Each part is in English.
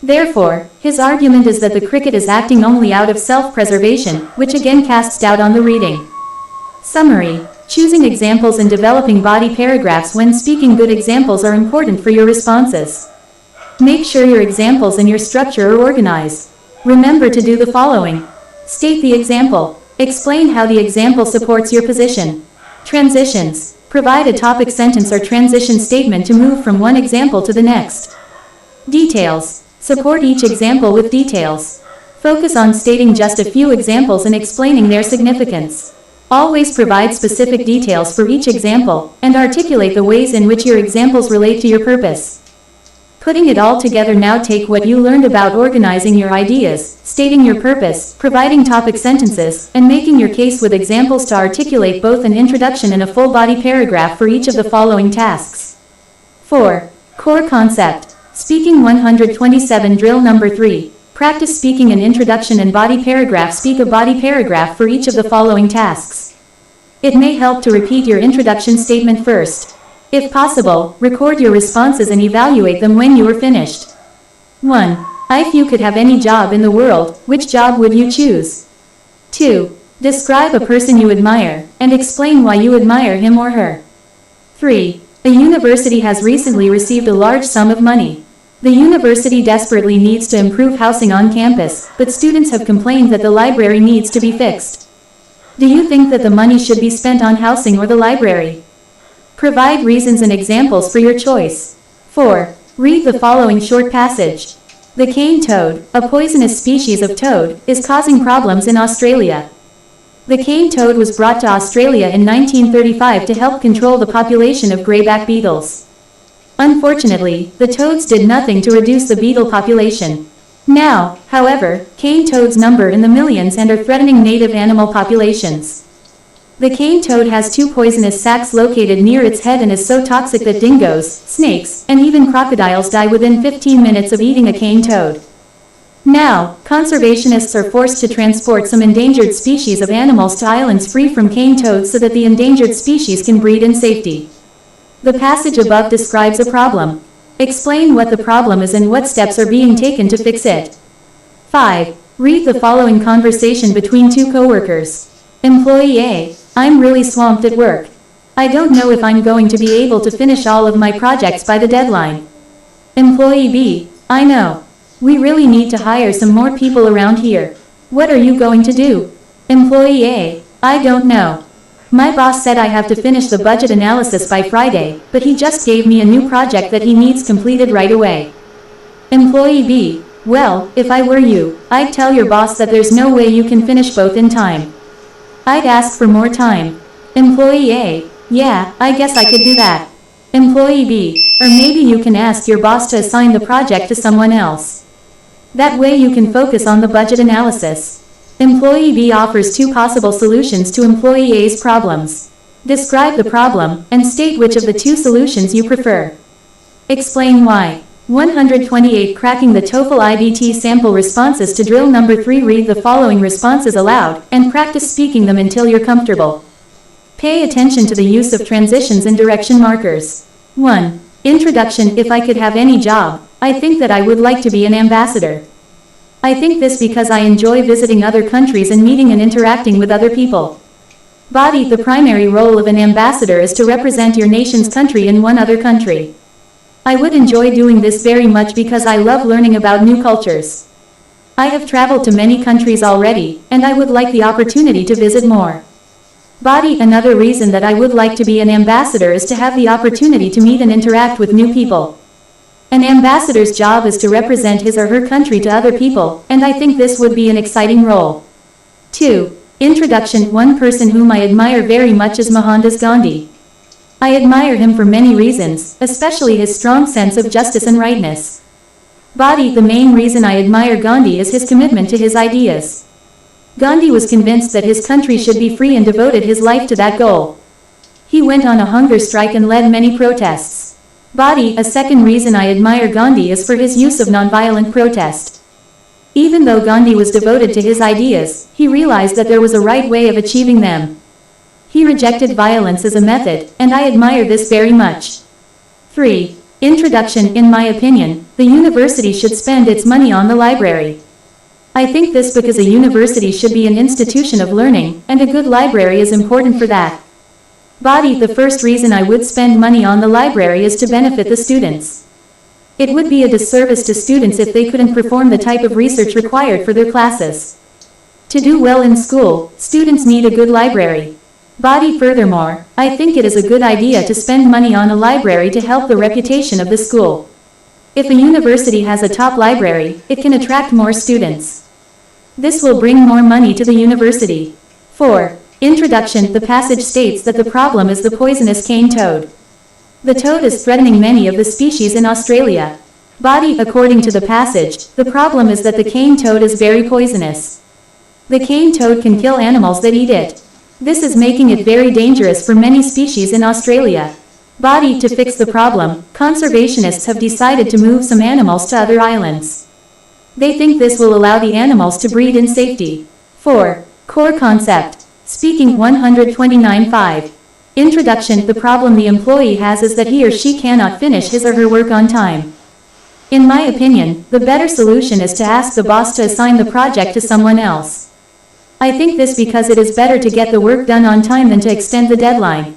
Therefore, his argument is that the cricket is acting only out of self-preservation, which again casts doubt on the reading. Summary. Choosing examples and developing body paragraphs when speaking. Good examples are important for your responses. Make sure your examples and your structure are organized. Remember to do the following. State the example. Explain how the example supports your position. Transitions. Provide a topic sentence or transition statement to move from one example to the next. Details. Support each example with details. Focus on stating just a few examples and explaining their significance. Always provide specific details for each example, and articulate the ways in which your examples relate to your purpose. Putting it all together. Now take what you learned about organizing your ideas, stating your purpose, providing topic sentences, and making your case with examples to articulate both an introduction and a full body paragraph for each of the following tasks. 4. Core concept. Speaking 127. Drill number 3. Practice speaking an introduction and body paragraph. Speak a body paragraph for each of the following tasks. It may help to repeat your introduction statement first. If possible, record your responses and evaluate them when you are finished. 1. If you could have any job in the world, which job would you choose? 2. Describe a person you admire, and explain why you admire him or her. 3. A university has recently received a large sum of money. The university desperately needs to improve housing on campus, but students have complained that the library needs to be fixed. Do you think that the money should be spent on housing or the library? Provide reasons and examples for your choice. 4. Read the following short passage. The cane toad, a poisonous species of toad, is causing problems in Australia. The cane toad was brought to Australia in 1935 to help control the population of greyback beetles. Unfortunately, the toads did nothing to reduce the beetle population. Now, however, cane toads number in the millions and are threatening native animal populations. The cane toad has 2 poisonous sacs located near its head and is so toxic that dingoes, snakes, and even crocodiles die within 15 minutes of eating a cane toad. Now, conservationists are forced to transport some endangered species of animals to islands free from cane toads so that the endangered species can breed in safety. The passage above describes a problem. Explain what the problem is and what steps are being taken to fix it. 5. Read the following conversation between 2 coworkers. Employee A: I'm really swamped at work. I don't know if I'm going to be able to finish all of my projects by the deadline. Employee B: I know. We really need to hire some more people around here. What are you going to do? Employee A: I don't know. My boss said I have to finish the budget analysis by Friday, but he just gave me a new project that he needs completed right away. Employee B: Well, if I were you, I'd tell your boss that there's no way you can finish both in time. I'd ask for more time. Employee A: Yeah, I guess I could do that. Employee B: Or maybe you can ask your boss to assign the project to someone else. That way you can focus on the budget analysis. Employee B offers 2 possible solutions to Employee A's problems. Describe the problem, and state which of the 2 solutions you prefer. Explain why. 128. Cracking the TOEFL IBT sample responses. To drill number 3, read the following responses aloud, and practice speaking them until you're comfortable. Pay attention to the use of transitions and direction markers. 1. Introduction. If I could have any job, I think that I would like to be an ambassador. I think this because I enjoy visiting other countries and meeting and interacting with other people. Body. The primary role of an ambassador is to represent your nation's country in one other country. I would enjoy doing this very much because I love learning about new cultures. I have traveled to many countries already, and I would like the opportunity to visit more. Body. Another reason that I would like to be an ambassador is to have the opportunity to meet and interact with new people. An ambassador's job is to represent his or her country to other people, and I think this would be an exciting role. 2. Introduction. One person whom I admire very much is Mohandas Gandhi. I admire him for many reasons, especially his strong sense of justice and rightness. Body. The main reason I admire Gandhi is his commitment to his ideas. Gandhi was convinced that his country should be free and devoted his life to that goal. He went on a hunger strike and led many protests. Body. A second reason I admire Gandhi is for his use of nonviolent protest. Even though Gandhi was devoted to his ideas, he realized that there was a right way of achieving them. He rejected violence as a method, and I admire this very much. 3. Introduction. In my opinion, the university should spend its money on the library. I think this because a university should be an institution of learning, and a good library is important for that. Body. The first reason I would spend money on the library is to benefit the students. It would be a disservice to students if they couldn't perform the type of research required for their classes. To do well in school, students need a good library. Body. Furthermore, I think it is a good idea to spend money on a library to help the reputation of the school. If a university has a top library, it can attract more students. This will bring more money to the university. 4. Introduction. The passage states that the problem is the poisonous cane toad. The toad is threatening many of the species in Australia. Body. According to the passage, the problem is that the cane toad is very poisonous. The cane toad can kill animals that eat it. This is making it very dangerous for many species in Australia. Body. To fix the problem, conservationists have decided to move some animals to other islands. They think this will allow the animals to breed in safety. 4. Core concept. Speaking 129.5. Introduction. The problem the employee has is that he or she cannot finish his or her work on time. In my opinion, the better solution is to ask the boss to assign the project to someone else. I think this because it is better to get the work done on time than to extend the deadline.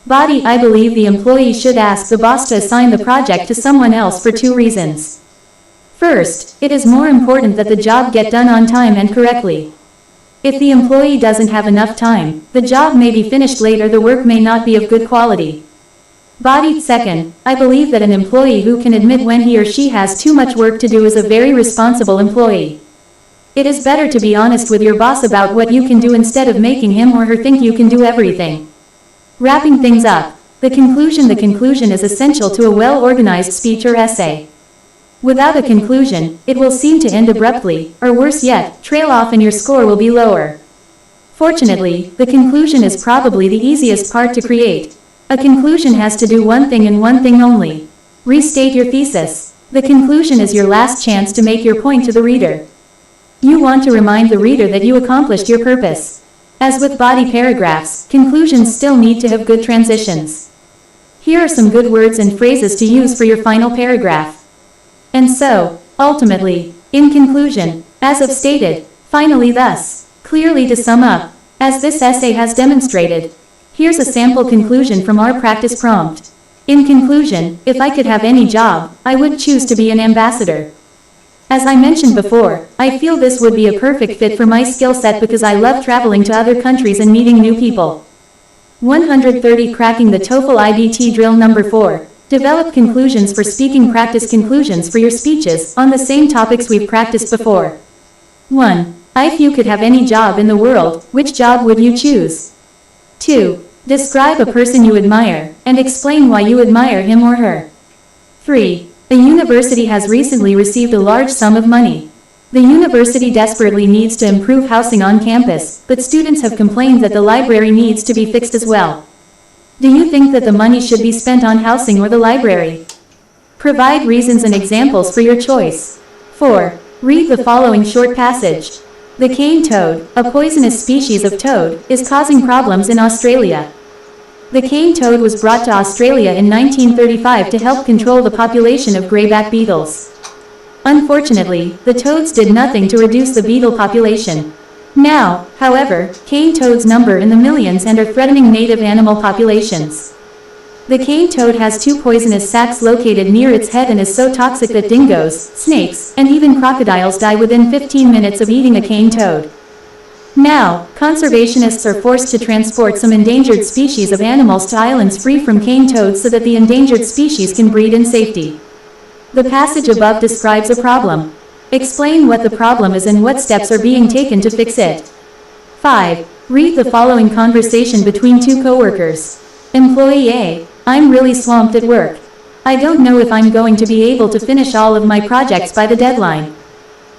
Body. I believe the employee should ask the boss to assign the project to someone else for 2 reasons. First, it is more important that the job get done on time and correctly. If the employee doesn't have enough time, the job may be finished late or the work may not be of good quality. Body. Second, I believe that an employee who can admit when he or she has too much work to do is a very responsible employee. It is better to be honest with your boss about what you can do instead of making him or her think you can do everything. Wrapping things up. The conclusion is essential to a well-organized speech or essay. Without a conclusion, it will seem to end abruptly, or worse yet, trail off and your score will be lower. Fortunately, the conclusion is probably the easiest part to create. A conclusion has to do one thing and one thing only. Restate your thesis. The conclusion is your last chance to make your point to the reader. You want to remind the reader that you accomplished your purpose. As with body paragraphs, conclusions still need to have good transitions. Here are some good words and phrases to use for your final paragraph. And so, ultimately, in conclusion, as I've stated, finally thus, clearly to sum up, as this essay has demonstrated. Here's a sample conclusion from our practice prompt. In conclusion, if I could have any job, I would choose to be an ambassador. As I mentioned before, I feel this would be a perfect fit for my skill set because I love traveling to other countries and meeting new people. 130. Cracking the TOEFL IBT drill number 4. Develop conclusions for speaking. Practice conclusions for your speeches on the same topics we've practiced before. 1. If you could have any job in the world, which job would you choose? 2. Describe a person you admire, and explain why you admire him or her. 3. A university has recently received a large sum of money. The university desperately needs to improve housing on campus, but students have complained that the library needs to be fixed as well. Do you think that the money should be spent on housing or the library? Provide reasons and examples for your choice. 4. Read the following short passage. The cane toad, a poisonous species of toad, is causing problems in Australia. The cane toad was brought to Australia in 1935 to help control the population of greyback beetles. Unfortunately, the toads did nothing to reduce the beetle population. Now, however, cane toads number in the millions and are threatening native animal populations. The cane toad has 2 poisonous sacs located near its head and is so toxic that dingoes, snakes, and even crocodiles die within 15 minutes of eating a cane toad. Now, conservationists are forced to transport some endangered species of animals to islands free from cane toads so that the endangered species can breed in safety. The passage above describes a problem. Explain what the problem is and what steps are being taken to fix it. 5. Read the following conversation between 2 coworkers. Employee A: I'm really swamped at work. I don't know if I'm going to be able to finish all of my projects by the deadline.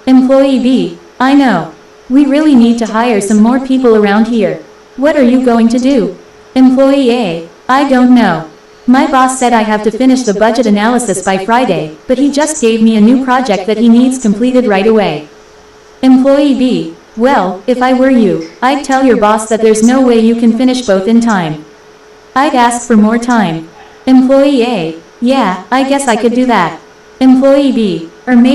Employee B: I know. We really need to hire some more people around here. What are you going to do? Employee A: I don't know. My boss said I have to finish the budget analysis by Friday, but he just gave me a new project that he needs completed right away. Employee B: Well, if I were you, I'd tell your boss that there's no way you can finish both in time. I'd ask for more time. Employee A: Yeah, I guess I could do that. Employee B, or maybe